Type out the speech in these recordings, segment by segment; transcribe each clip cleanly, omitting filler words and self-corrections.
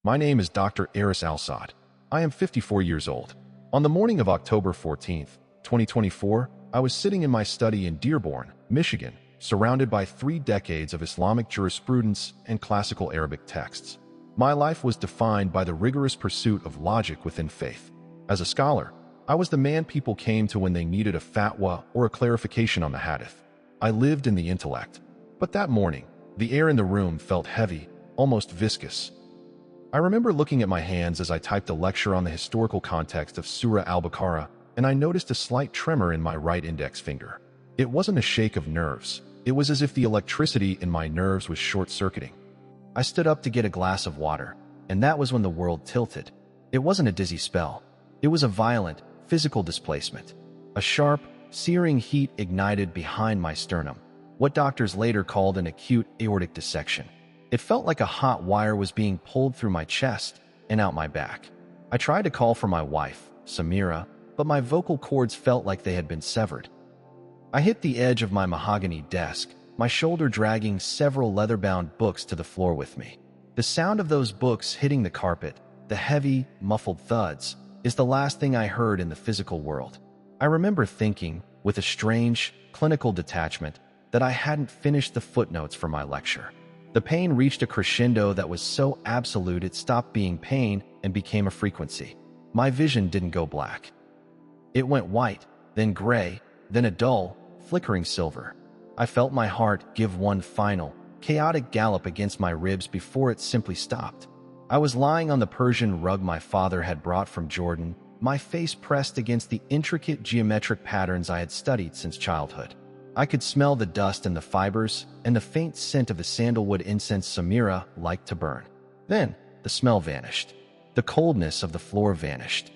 My name is Dr. Aris Al-Saud. I am 54 years old. On the morning of October 14th, 2024, I was sitting in my study in Dearborn, Michigan, surrounded by 3 decades of Islamic jurisprudence and classical Arabic texts. My life was defined by the rigorous pursuit of logic within faith. As a scholar, I was the man people came to when they needed a fatwa or a clarification on the hadith. I lived in the intellect. But that morning, the air in the room felt heavy, almost viscous. I remember looking at my hands as I typed a lecture on the historical context of Surah Al-Baqarah, and I noticed a slight tremor in my right index finger. It wasn't a shake of nerves. It was as if the electricity in my nerves was short-circuiting. I stood up to get a glass of water, and that was when the world tilted. It wasn't a dizzy spell. It was a violent, physical displacement. A sharp, searing heat ignited behind my sternum, what doctors later called an acute aortic dissection. It felt like a hot wire was being pulled through my chest and out my back. I tried to call for my wife, Samira, but my vocal cords felt like they had been severed. I hit the edge of my mahogany desk, my shoulder dragging several leather-bound books to the floor with me. The sound of those books hitting the carpet, the heavy, muffled thuds, is the last thing I heard in the physical world. I remember thinking, with a strange, clinical detachment, that I hadn't finished the footnotes for my lecture. The pain reached a crescendo that was so absolute it stopped being pain and became a frequency. My vision didn't go black. It went white, then gray, then a dull, flickering silver. I felt my heart give one final, chaotic gallop against my ribs before it simply stopped. I was lying on the Persian rug my father had brought from Jordan, my face pressed against the intricate geometric patterns I had studied since childhood. I could smell the dust and the fibers and the faint scent of the sandalwood incense Samira liked to burn. Then, the smell vanished. The coldness of the floor vanished.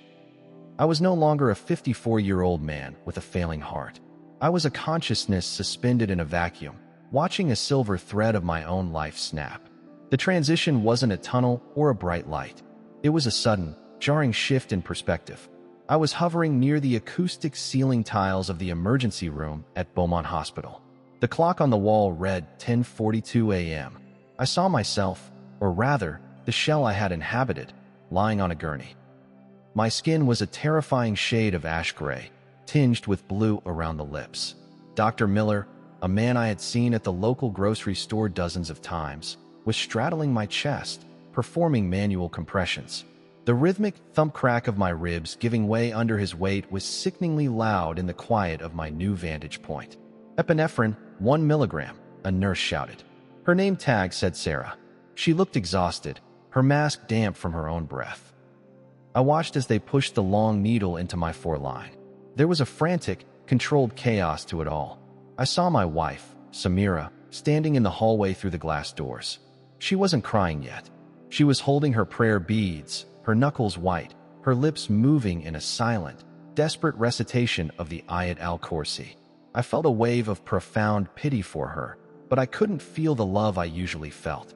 I was no longer a 54-year-old man with a failing heart. I was a consciousness suspended in a vacuum, watching a silver thread of my own life snap. The transition wasn't a tunnel or a bright light. It was a sudden, jarring shift in perspective. I was hovering near the acoustic ceiling tiles of the emergency room at Beaumont Hospital. The clock on the wall read 10:42 a.m. I saw myself, or rather, the shell I had inhabited, lying on a gurney. My skin was a terrifying shade of ash gray, tinged with blue around the lips. Dr. Miller, a man I had seen at the local grocery store dozens of times, was straddling my chest, performing manual compressions. The rhythmic thump-crack of my ribs giving way under his weight was sickeningly loud in the quiet of my new vantage point. "Epinephrine, 1 milligram," a nurse shouted. Her name tag said Sarah. She looked exhausted, her mask damp from her own breath. I watched as they pushed the long needle into my foreline. There was a frantic, controlled chaos to it all. I saw my wife, Samira, standing in the hallway through the glass doors. She wasn't crying yet. She was holding her prayer beads, her knuckles white, her lips moving in a silent, desperate recitation of the Ayat al-Kursi. I felt a wave of profound pity for her, but I couldn't feel the love I usually felt.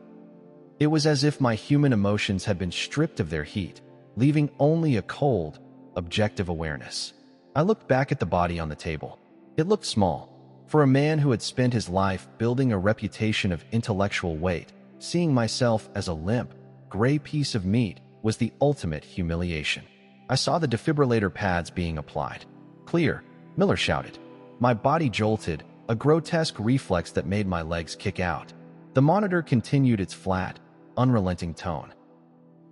It was as if my human emotions had been stripped of their heat, leaving only a cold, objective awareness. I looked back at the body on the table. It looked small. For a man who had spent his life building a reputation of intellectual weight, seeing myself as a limp, gray piece of meat was the ultimate humiliation. I saw the defibrillator pads being applied. "Clear," Miller shouted. My body jolted, a grotesque reflex that made my legs kick out. The monitor continued its flat, unrelenting tone.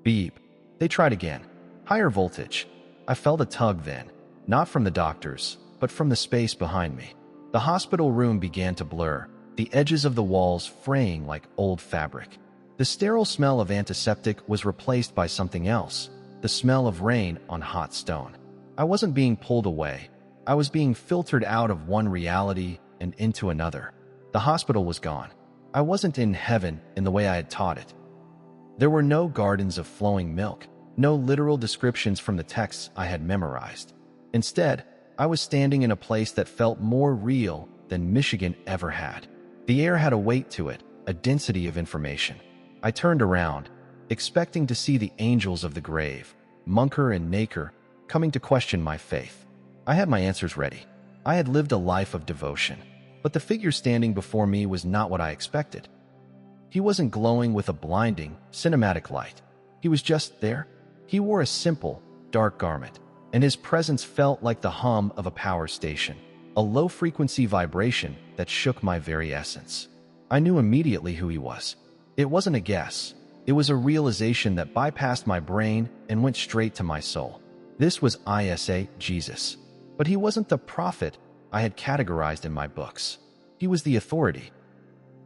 "Beep." They tried again. Higher voltage. I felt a tug then, not from the doctors, but from the space behind me. The hospital room began to blur, the edges of the walls fraying like old fabric. The sterile smell of antiseptic was replaced by something else, the smell of rain on hot stone. I wasn't being pulled away. I was being filtered out of one reality and into another. The hospital was gone. I wasn't in heaven in the way I had taught it. There were no gardens of flowing milk, no literal descriptions from the texts I had memorized. Instead, I was standing in a place that felt more real than Michigan ever had. The air had a weight to it, a density of information. I turned around, expecting to see the angels of the grave, Munker and Naker, coming to question my faith. I had my answers ready. I had lived a life of devotion, but the figure standing before me was not what I expected. He wasn't glowing with a blinding, cinematic light. He was just there. He wore a simple, dark garment, and his presence felt like the hum of a power station, a low-frequency vibration that shook my very essence. I knew immediately who he was. It wasn't a guess. It was a realization that bypassed my brain and went straight to my soul. This was Jesus. But he wasn't the prophet I had categorized in my books. He was the authority.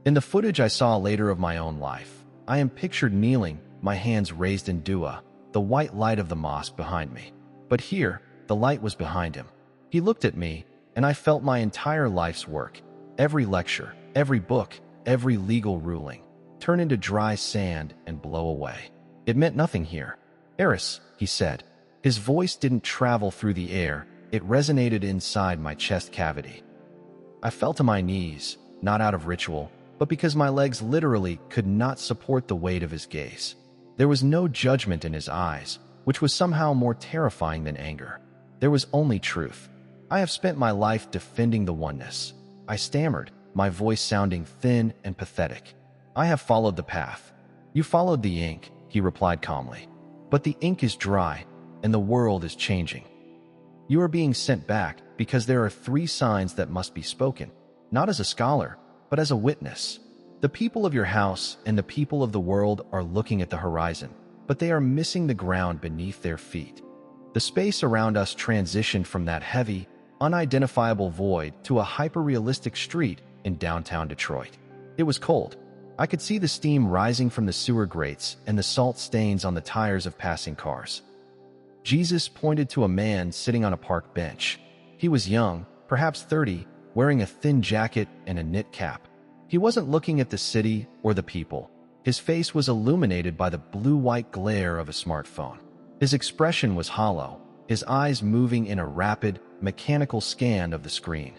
In the footage I saw later of my own life, I am pictured kneeling, my hands raised in dua, the white light of the mosque behind me. But here, the light was behind him. He looked at me, and I felt my entire life's work, every lecture, every book, every legal ruling, turn into dry sand and blow away. It meant nothing here. "Aris," he said. His voice didn't travel through the air, it resonated inside my chest cavity. I fell to my knees, not out of ritual, but because my legs literally could not support the weight of his gaze. There was no judgment in his eyes, which was somehow more terrifying than anger. There was only truth. "I have spent my life defending the oneness," I stammered, my voice sounding thin and pathetic. "I have followed the path." "You followed the ink," he replied calmly. "But the ink is dry, and the world is changing. You are being sent back because there are 3 signs that must be spoken, not as a scholar, but as a witness. The people of your house and the people of the world are looking at the horizon, but they are missing the ground beneath their feet." The space around us transitioned from that heavy, unidentifiable void to a hyper-realistic street in downtown Detroit. It was cold. I could see the steam rising from the sewer grates and the salt stains on the tires of passing cars. Jesus pointed to a man sitting on a park bench. He was young, perhaps 30, wearing a thin jacket and a knit cap. He wasn't looking at the city or the people. His face was illuminated by the blue-white glare of a smartphone. His expression was hollow, his eyes moving in a rapid, mechanical scan of the screen.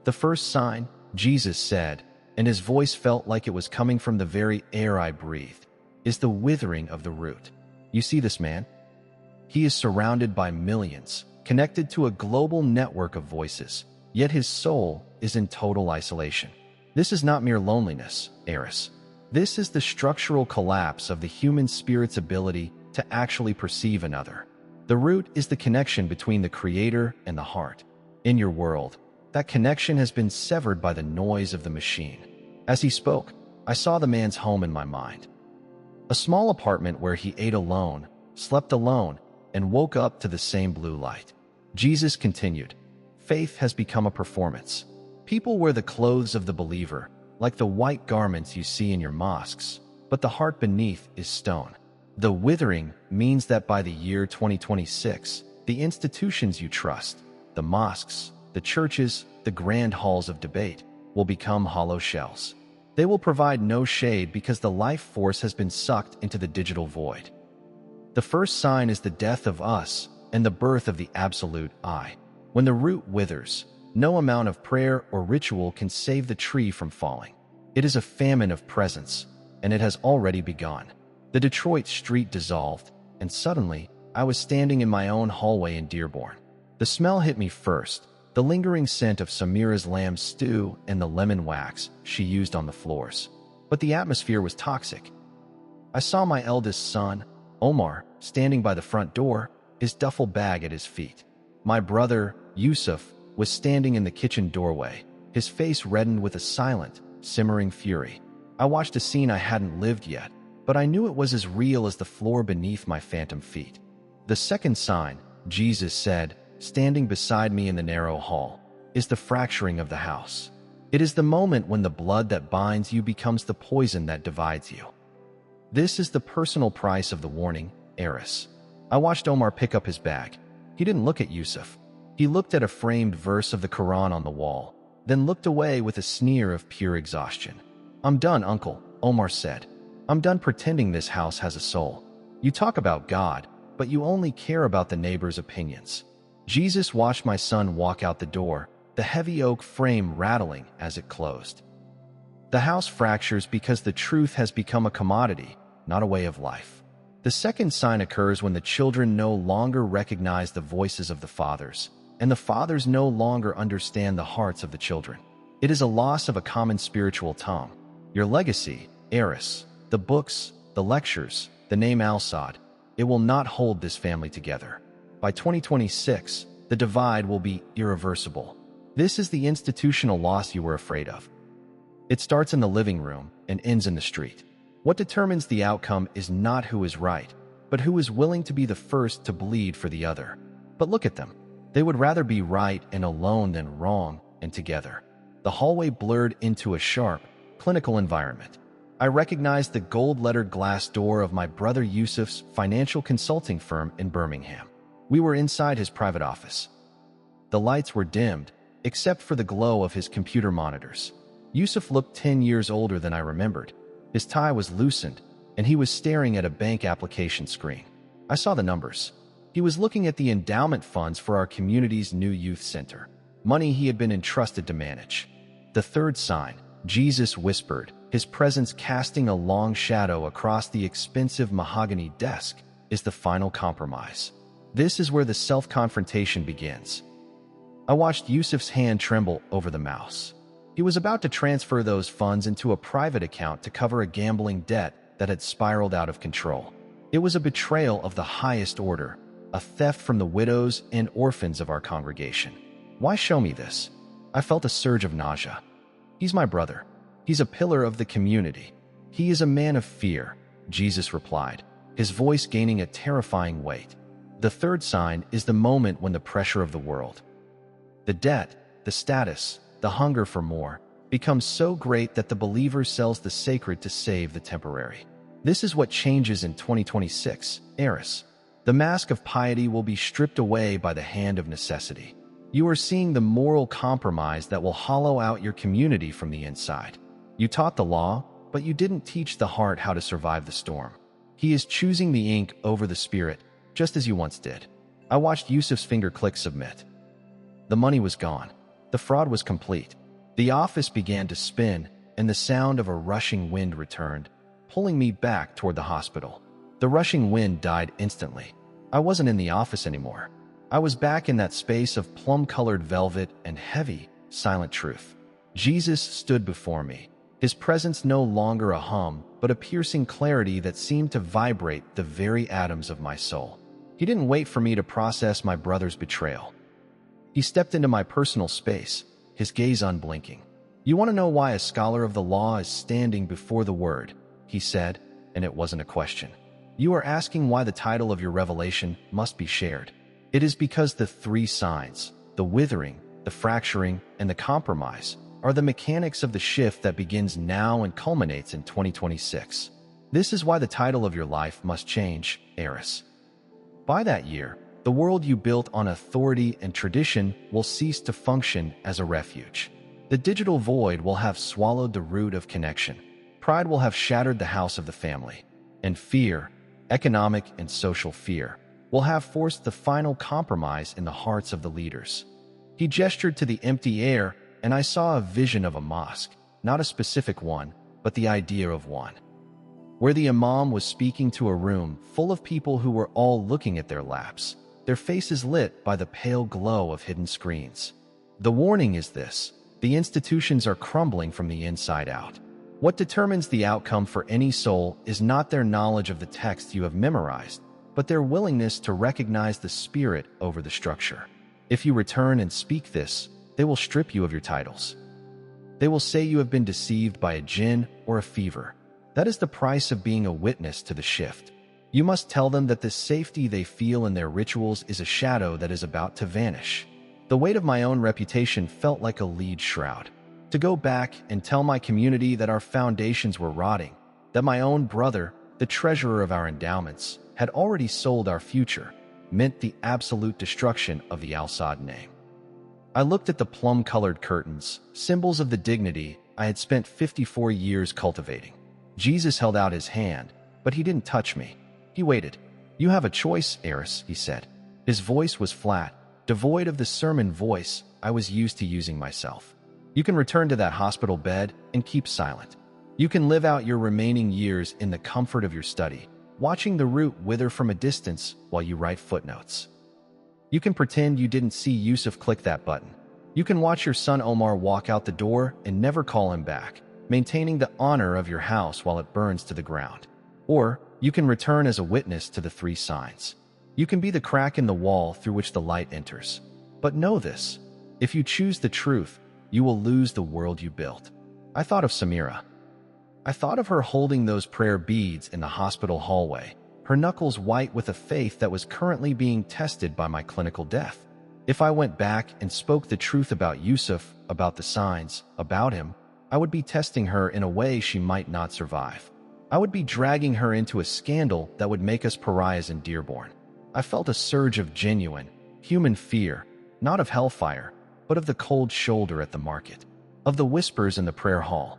"The first sign," Jesus said, and his voice felt like it was coming from the very air I breathed, "is the withering of the root. You see this man? He is surrounded by millions, connected to a global network of voices, yet his soul is in total isolation. This is not mere loneliness, Aris. This is the structural collapse of the human spirit's ability to actually perceive another. The root is the connection between the creator and the heart. In your world, that connection has been severed by the noise of the machine." As he spoke, I saw the man's home in my mind. A small apartment where he ate alone, slept alone, and woke up to the same blue light. Jesus continued, "Faith has become a performance. People wear the clothes of the believer, like the white garments you see in your mosques, but the heart beneath is stone. The withering means that by the year 2026, the institutions you trust, the mosques, the churches, the grand halls of debate, will become hollow shells. They will provide no shade because the life force has been sucked into the digital void. The first sign is the death of us and the birth of the absolute I. When the root withers, no amount of prayer or ritual can save the tree from falling. It is a famine of presence, and it has already begun." The Detroit street dissolved, and suddenly, I was standing in my own hallway in Dearborn. The smell hit me first, the lingering scent of Samira's lamb stew and the lemon wax she used on the floors. But the atmosphere was toxic. I saw my eldest son, Omar, standing by the front door, his duffel bag at his feet. My brother, Yusuf, was standing in the kitchen doorway, his face reddened with a silent, simmering fury. I watched a scene I hadn't lived yet, but I knew it was as real as the floor beneath my phantom feet. "The second sign," Jesus said, standing beside me in the narrow hall, "is the fracturing of the house. It is the moment when the blood that binds you becomes the poison that divides you. This is the personal price of the warning, Aris." I watched Omar pick up his bag. He didn't look at Yusuf. He looked at a framed verse of the Quran on the wall, then looked away with a sneer of pure exhaustion. "I'm done, Uncle," Omar said. "I'm done pretending this house has a soul. You talk about God, but you only care about the neighbor's opinions." Jesus watched my son walk out the door, the heavy oak frame rattling as it closed. The house fractures because the truth has become a commodity, not a way of life. The second sign occurs when the children no longer recognize the voices of the fathers, and the fathers no longer understand the hearts of the children. It is a loss of a common spiritual tongue. Your legacy, Aris, the books, the lectures, the name Al-Saud, it will not hold this family together. By 2026, the divide will be irreversible. This is the institutional loss you were afraid of. It starts in the living room and ends in the street. What determines the outcome is not who is right, but who is willing to be the first to bleed for the other. But look at them. They would rather be right and alone than wrong and together. The hallway blurred into a sharp, clinical environment. I recognized the gold-lettered glass door of my brother Yusuf's financial consulting firm in Birmingham. We were inside his private office. The lights were dimmed, except for the glow of his computer monitors. Yusuf looked 10 years older than I remembered. His tie was loosened, and he was staring at a bank application screen. I saw the numbers. He was looking at the endowment funds for our community's new youth center, money he had been entrusted to manage. The third sign, Jesus whispered, his presence casting a long shadow across the expensive mahogany desk, is the final compromise. This is where the self-confrontation begins. I watched Yusuf's hand tremble over the mouse. He was about to transfer those funds into a private account to cover a gambling debt that had spiraled out of control. It was a betrayal of the highest order, a theft from the widows and orphans of our congregation. Why show me this? I felt a surge of nausea. He's my brother. He's a pillar of the community. He is a man of fear, Jesus replied, his voice gaining a terrifying weight. The third sign is the moment when the pressure of the world, the debt, the status, the hunger for more, becomes so great that the believer sells the sacred to save the temporary. This is what changes in 2026, Aris. The mask of piety will be stripped away by the hand of necessity. You are seeing the moral compromise that will hollow out your community from the inside. You taught the law, but you didn't teach the heart how to survive the storm. He is choosing the ink over the spirit, just as you once did. I watched Yusuf's finger click submit. The money was gone. The fraud was complete. The office began to spin, and the sound of a rushing wind returned, pulling me back toward the hospital. The rushing wind died instantly. I wasn't in the office anymore. I was back in that space of plum-colored velvet and heavy, silent truth. Jesus stood before me, his presence no longer a hum, but a piercing clarity that seemed to vibrate the very atoms of my soul. He didn't wait for me to process my brother's betrayal. He stepped into my personal space, his gaze unblinking. "You want to know why a scholar of the law is standing before the word?" he said, and it wasn't a question. "You are asking why the title of your revelation must be shared. It is because the three signs, the withering, the fracturing, and the compromise, are the mechanics of the shift that begins now and culminates in 2026. This is why the title of your life must change, Aris. By that year, the world you built on authority and tradition will cease to function as a refuge. The digital void will have swallowed the root of connection. Pride will have shattered the house of the family. And fear, economic and social fear, will have forced the final compromise in the hearts of the leaders." He gestured to the empty air, and I saw a vision of a mosque, not a specific one, but the idea of one, where the imam was speaking to a room full of people who were all looking at their laps, their faces lit by the pale glow of hidden screens. The warning is this: the institutions are crumbling from the inside out. What determines the outcome for any soul is not their knowledge of the text you have memorized, but their willingness to recognize the spirit over the structure. If you return and speak this, they will strip you of your titles. They will say you have been deceived by a jinn or a fever. That is the price of being a witness to the shift. You must tell them that the safety they feel in their rituals is a shadow that is about to vanish. The weight of my own reputation felt like a lead shroud. To go back and tell my community that our foundations were rotting, that my own brother, the treasurer of our endowments, had already sold our future, meant the absolute destruction of the Al-Saud name. I looked at the plum-colored curtains, symbols of the dignity I had spent 54 years cultivating. Jesus held out his hand, but he didn't touch me. He waited. "You have a choice, Aris," he said. His voice was flat, devoid of the sermon voice I was used to using myself. "You can return to that hospital bed and keep silent. You can live out your remaining years in the comfort of your study, watching the root wither from a distance while you write footnotes. You can pretend you didn't see Yusuf click that button. You can watch your son Omar walk out the door and never call him back, maintaining the honor of your house while it burns to the ground. Or You can return as a witness to the three signs. You can be the crack in the wall through which the light enters. But know this, if you choose the truth, you will lose the world you built. I thought of Samira. I thought of her holding those prayer beads in the hospital hallway, her knuckles white with a faith that was currently being tested by my clinical death. If I went back and spoke the truth about Yusuf, about the signs, about him, I would be testing her in a way she might not survive. I would be dragging her into a scandal that would make us pariahs in Dearborn. I felt a surge of genuine, human fear, not of hellfire, but of the cold shoulder at the market, of the whispers in the prayer hall.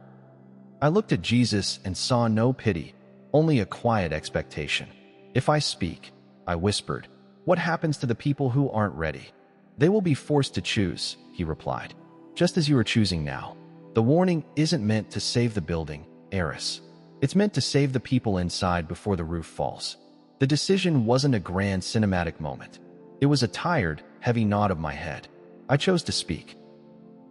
I looked at Jesus and saw no pity, only a quiet expectation. If I speak, I whispered, what happens to the people who aren't ready? They will be forced to choose, he replied, just as you are choosing now. The warning isn't meant to save the building, Aris. It's meant to save the people inside before the roof falls. The decision wasn't a grand cinematic moment. It was a tired, heavy nod of my head. I chose to speak.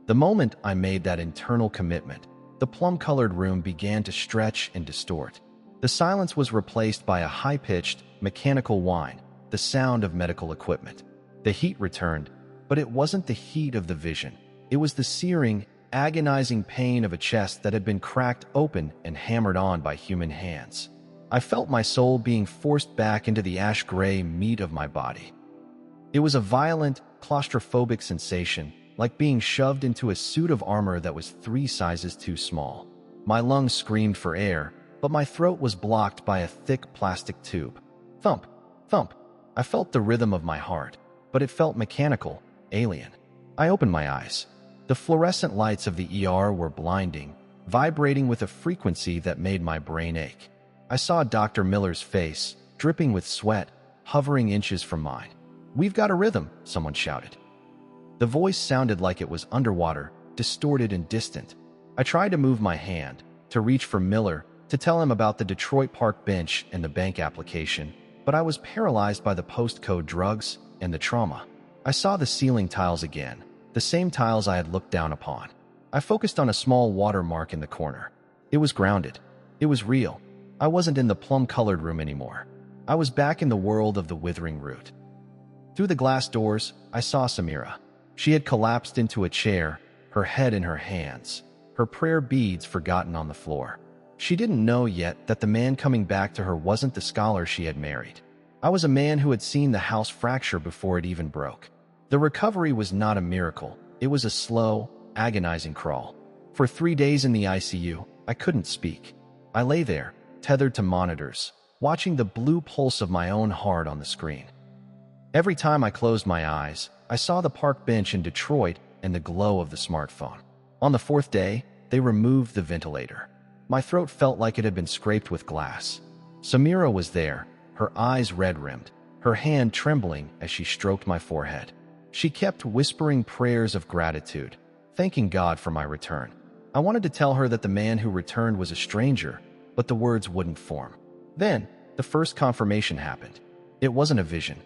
The moment I made that internal commitment, the plum-colored room began to stretch and distort. The silence was replaced by a high-pitched, mechanical whine, the sound of medical equipment. The heat returned, but it wasn't the heat of the vision. It was the searing, agonizing pain of a chest that had been cracked open and hammered on by human hands. I felt my soul being forced back into the ash-gray meat of my body. It was a violent, claustrophobic sensation, like being shoved into a suit of armor that was 3 sizes too small. My lungs screamed for air, but my throat was blocked by a thick plastic tube. Thump, thump. I felt the rhythm of my heart, but it felt mechanical, alien. I opened my eyes. The fluorescent lights of the ER were blinding, vibrating with a frequency that made my brain ache. I saw Dr. Miller's face, dripping with sweat, hovering inches from mine. "We've got a rhythm," someone shouted. The voice sounded like it was underwater, distorted and distant. I tried to move my hand, to reach for Miller, to tell him about the Detroit Park bench and the bank application, but I was paralyzed by the postcode drugs and the trauma. I saw the ceiling tiles again, the same tiles I had looked down upon. I focused on a small watermark in the corner. It was grounded. It was real. I wasn't in the plum-colored room anymore. I was back in the world of the withering root. Through the glass doors, I saw Samira. She had collapsed into a chair, her head in her hands, her prayer beads forgotten on the floor. She didn't know yet that the man coming back to her wasn't the scholar she had married. I was a man who had seen the house fracture before it even broke. The recovery was not a miracle. It was a slow, agonizing crawl. For 3 days in the ICU, I couldn't speak. I lay there, tethered to monitors, watching the blue pulse of my own heart on the screen. Every time I closed my eyes, I saw the park bench in Detroit and the glow of the smartphone. On the 4th day, they removed the ventilator. My throat felt like it had been scraped with glass. Samira was there, her eyes red-rimmed, her hand trembling as she stroked my forehead. She kept whispering prayers of gratitude, thanking God for my return. I wanted to tell her that the man who returned was a stranger, but the words wouldn't form. Then, the first confirmation happened. It wasn't a vision.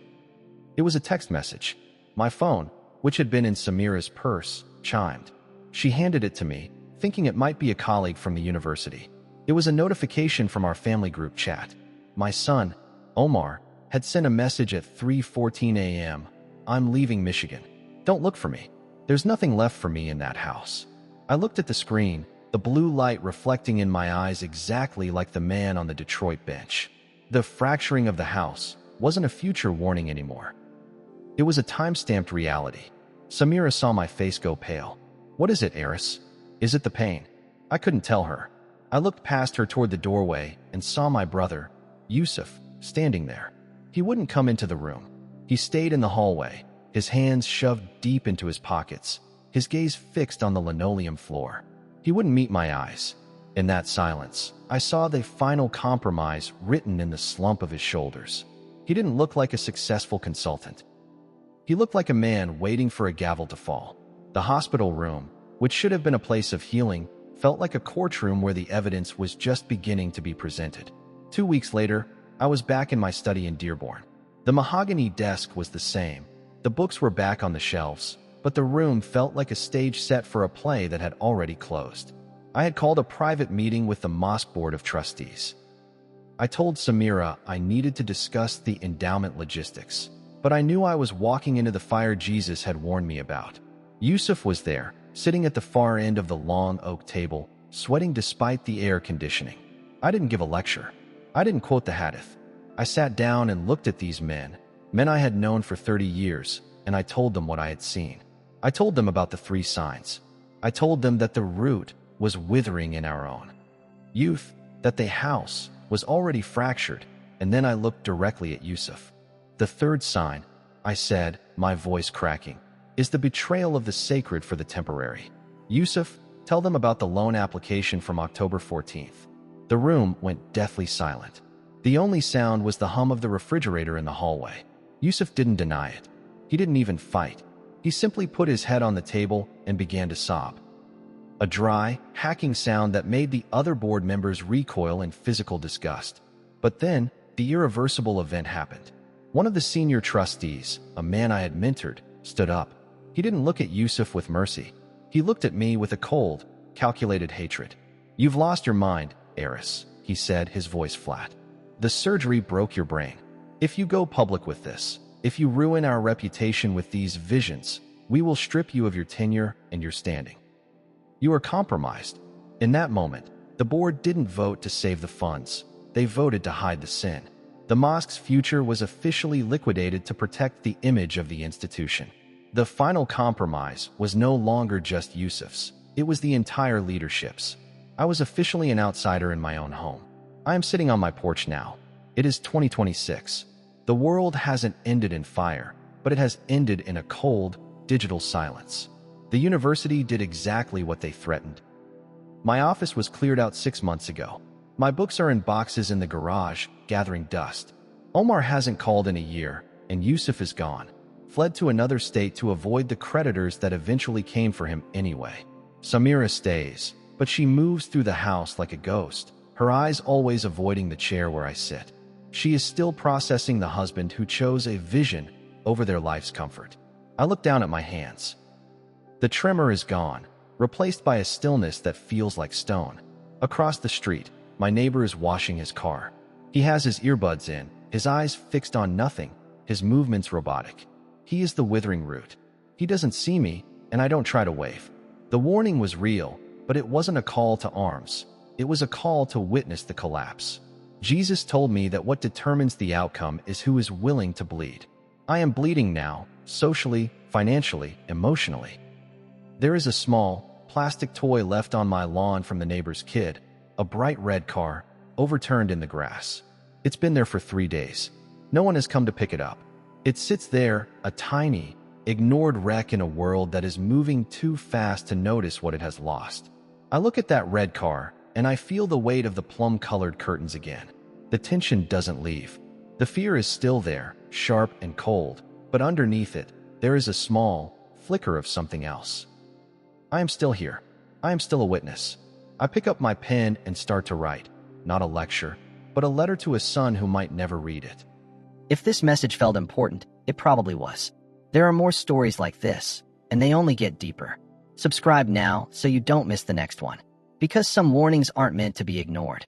It was a text message. My phone, which had been in Samira's purse, chimed. She handed it to me, thinking it might be a colleague from the university. It was a notification from our family group chat. My son, Omar, had sent a message at 3:14 a.m. "I'm leaving Michigan. Don't look for me. There's nothing left for me in that house." I looked at the screen, the blue light reflecting in my eyes exactly like the man on the Detroit bench. The fracturing of the house wasn't a future warning anymore. It was a time-stamped reality. Samira saw my face go pale. "What is it, Aris? Is it the pain?" I couldn't tell her. I looked past her toward the doorway and saw my brother, Yusuf, standing there. He wouldn't come into the room. He stayed in the hallway, his hands shoved deep into his pockets, his gaze fixed on the linoleum floor. He wouldn't meet my eyes. In that silence, I saw the final compromise written in the slump of his shoulders. He didn't look like a successful consultant. He looked like a man waiting for a gavel to fall. The hospital room, which should have been a place of healing, felt like a courtroom where the evidence was just beginning to be presented. 2 weeks later, I was back in my study in Dearborn. The mahogany desk was the same. The books were back on the shelves, but the room felt like a stage set for a play that had already closed. I had called a private meeting with the mosque board of trustees. I told Samira I needed to discuss the endowment logistics, but I knew I was walking into the fire Jesus had warned me about. Yusuf was there, sitting at the far end of the long oak table, sweating despite the air conditioning. I didn't give a lecture. I didn't quote the hadith. I sat down and looked at these men I had known for 30 years, and I told them what I had seen. I told them about the 3 signs. I told them that the root was withering in our own youth, that the house was already fractured, and then I looked directly at Yusuf. The 3rd sign, I said, my voice cracking, is the betrayal of the sacred for the temporary. Yusuf, tell them about the loan application from October 14th. The room went deathly silent. The only sound was the hum of the refrigerator in the hallway. Yusuf didn't deny it. He didn't even fight. He simply put his head on the table and began to sob. A dry, hacking sound that made the other board members recoil in physical disgust. But then, the irreversible event happened. One of the senior trustees, a man I had mentored, stood up. He didn't look at Yusuf with mercy. He looked at me with a cold, calculated hatred. "You've lost your mind, Aris," he said, his voice flat. "The surgery broke your brain. If you go public with this, if you ruin our reputation with these visions, we will strip you of your tenure and your standing. You are compromised." In that moment, the board didn't vote to save the funds. They voted to hide the sin. The mosque's future was officially liquidated to protect the image of the institution. The final compromise was no longer just Yusuf's. It was the entire leadership's. I was officially an outsider in my own home. I am sitting on my porch now. It is 2026. The world hasn't ended in fire, but it has ended in a cold, digital silence. The university did exactly what they threatened. My office was cleared out 6 months ago. My books are in boxes in the garage, gathering dust. Omar hasn't called in a year, and Yusuf is gone, fled to another state to avoid the creditors that eventually came for him anyway. Samira stays, but she moves through the house like a ghost, her eyes always avoiding the chair where I sit. She is still processing the husband who chose a vision over their life's comfort. I look down at my hands. The tremor is gone, replaced by a stillness that feels like stone. Across the street, my neighbor is washing his car. He has his earbuds in, his eyes fixed on nothing, his movements robotic. He is the withering root. He doesn't see me, and I don't try to wave. The warning was real, but it wasn't a call to arms. It was a call to witness the collapse. Jesus told me that what determines the outcome is who is willing to bleed. I am bleeding now, socially, financially, emotionally. There is a small, plastic toy left on my lawn from the neighbor's kid, a bright red car, overturned in the grass. It's been there for 3 days. No one has come to pick it up. It sits there, a tiny, ignored wreck in a world that is moving too fast to notice what it has lost. I look at that red car, and I feel the weight of the plum-colored curtains again. The tension doesn't leave. The fear is still there, sharp and cold, but underneath it, there is a small flicker of something else. I am still here. I am still a witness. I pick up my pen and start to write, not a lecture, but a letter to a son who might never read it. If this message felt important, it probably was. There are more stories like this, and they only get deeper. Subscribe now so you don't miss the next one, because some warnings aren't meant to be ignored.